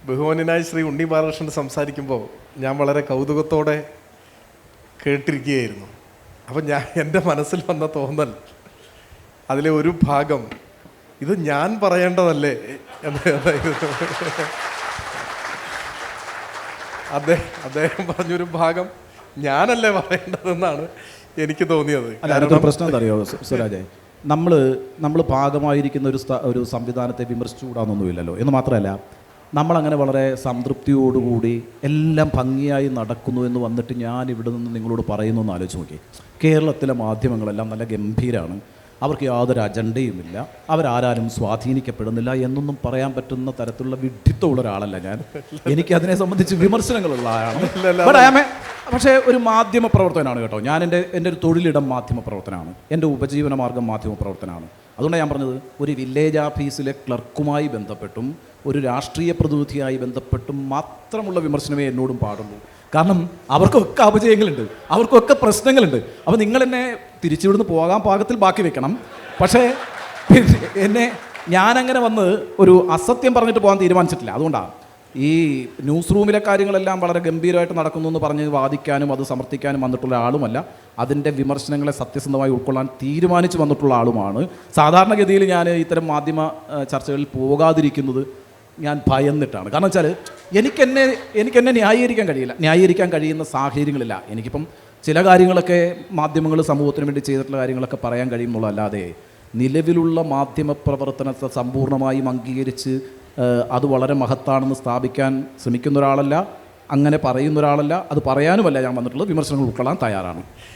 ബഹുമാന്യനായ ശ്രീ ഉണ്ണി ബാലകൃഷ്ണൻ സംസാരിക്കുമ്പോൾ ഞാൻ വളരെ കൗതുകത്തോടെ കേട്ടിരിക്കുകയായിരുന്നു. അപ്പം എൻ്റെ മനസ്സിൽ വന്ന തോന്നൽ, അതിലെ ഒരു ഭാഗം ഇത് ഞാൻ പറയേണ്ടതല്ലേ അദ്ദേഹം പറഞ്ഞൊരു ഭാഗം ഞാനല്ലേ പറയേണ്ടതെന്നാണ് എനിക്ക് തോന്നിയത്. അതിനകത്തൊരു പ്രശ്നം എന്താ അറിയോ സുരാജേ, നമ്മൾ ഭാഗമായിരിക്കുന്ന ഒരു സംവിധാനത്തെ വിമർശിച്ചുകൂടാന്നൊന്നുമില്ലല്ലോ. എന്ന് മാത്രമല്ല, നമ്മളങ്ങനെ വളരെ സംതൃപ്തിയോടുകൂടി എല്ലാം ഭംഗിയായി നടക്കുന്നു എന്ന് വന്നിട്ട് ഞാൻ ഇവിടെ നിന്ന് നിങ്ങളോട് പറയുന്നു എന്ന് ആലോചിച്ച് നോക്കി. കേരളത്തിലെ മാധ്യമങ്ങളെല്ലാം നല്ല ഗംഭീരമാണ്, അവർക്ക് യാതൊരു അജണ്ടയുമില്ല, അവരാരും സ്വാധീനിക്കപ്പെടുന്നില്ല എന്നൊന്നും പറയാൻ പറ്റുന്ന തരത്തിലുള്ള വിഡ്ഢിത്തമുള്ള ഒരാളല്ല ഞാൻ. എനിക്ക് അതിനെ സംബന്ധിച്ച് വിമർശനങ്ങളുള്ള ആളാണ്. പക്ഷേ ഒരു മാധ്യമ പ്രവർത്തനമാണ് കേട്ടോ. ഞാൻ എൻ്റെ ഒരു തൊഴിലിടം മാധ്യമ പ്രവർത്തനമാണ്, എൻ്റെ ഉപജീവന മാർഗ്ഗം മാധ്യമ പ്രവർത്തനമാണ്. അതുകൊണ്ടാണ് ഞാൻ പറഞ്ഞത്, ഒരു വില്ലേജ് ഓഫീസിലെ ക്ലർക്കുമായി ബന്ധപ്പെട്ടും ഒരു രാഷ്ട്രീയ പ്രതിനിധിയായി ബന്ധപ്പെട്ടും മാത്രമുള്ള വിമർശനമേ എന്നോടും പാടുള്ളൂ. കാരണം അവർക്കൊക്കെ അപജയങ്ങളുണ്ട്, അവർക്കൊക്കെ പ്രശ്നങ്ങളുണ്ട്. അപ്പോൾ നിങ്ങൾ എന്നെ തിരിച്ചിവിടുന്ന് പോകാൻ പാകത്തിൽ ബാക്കി വെക്കണം. പക്ഷേ ഞാനങ്ങനെ വന്ന് ഒരു അസത്യം പറഞ്ഞിട്ട് പോകാൻ തീരുമാനിച്ചിട്ടില്ല. അതുകൊണ്ടാണ് ഈ ന്യൂസ് റൂമിലെ കാര്യങ്ങളെല്ലാം വളരെ ഗംഭീരമായിട്ട് നടക്കുന്നു എന്ന് പറഞ്ഞ് വാദിക്കാനും അത് സമർത്ഥിക്കാനും വന്നിട്ടുള്ള ആളുമല്ല, അതിൻ്റെ വിമർശനങ്ങളെ സത്യസന്ധമായി ഉൾക്കൊള്ളാൻ തീരുമാനിച്ച് വന്നിട്ടുള്ള ആളുമാണ്. സാധാരണഗതിയിൽ ഞാൻ ഇത്തരം മാധ്യമ ചർച്ചകളിൽ പോകാതിരിക്കുന്നത് ഞാൻ ഭയന്നിട്ടാണ്. കാരണം വെച്ചാൽ എനിക്കെന്നെ ന്യായീകരിക്കാൻ കഴിയുന്ന സാഹചര്യങ്ങളില്ല. എനിക്കിപ്പം ചില കാര്യങ്ങളൊക്കെ മാധ്യമങ്ങൾ സമൂഹത്തിന് വേണ്ടി ചെയ്തിട്ടുള്ള കാര്യങ്ങളൊക്കെ പറയാൻ കഴിയുന്നുള്ളതല്ലാതെ നിലവിലുള്ള മാധ്യമ പ്രവർത്തനത്തെ സമ്പൂർണ്ണമായും അംഗീകരിച്ച് അത് വളരെ മഹത്താണെന്ന് സ്ഥാപിക്കാൻ ശ്രമിക്കുന്ന ഒരാളല്ല, അങ്ങനെ പറയുന്ന ഒരാളല്ല, അത് പറയാനുമല്ല ഞാൻ വന്നിട്ടുള്ളത്. വിമർശനങ്ങൾ ഉൾക്കൊള്ളാൻ തയ്യാറാണ്.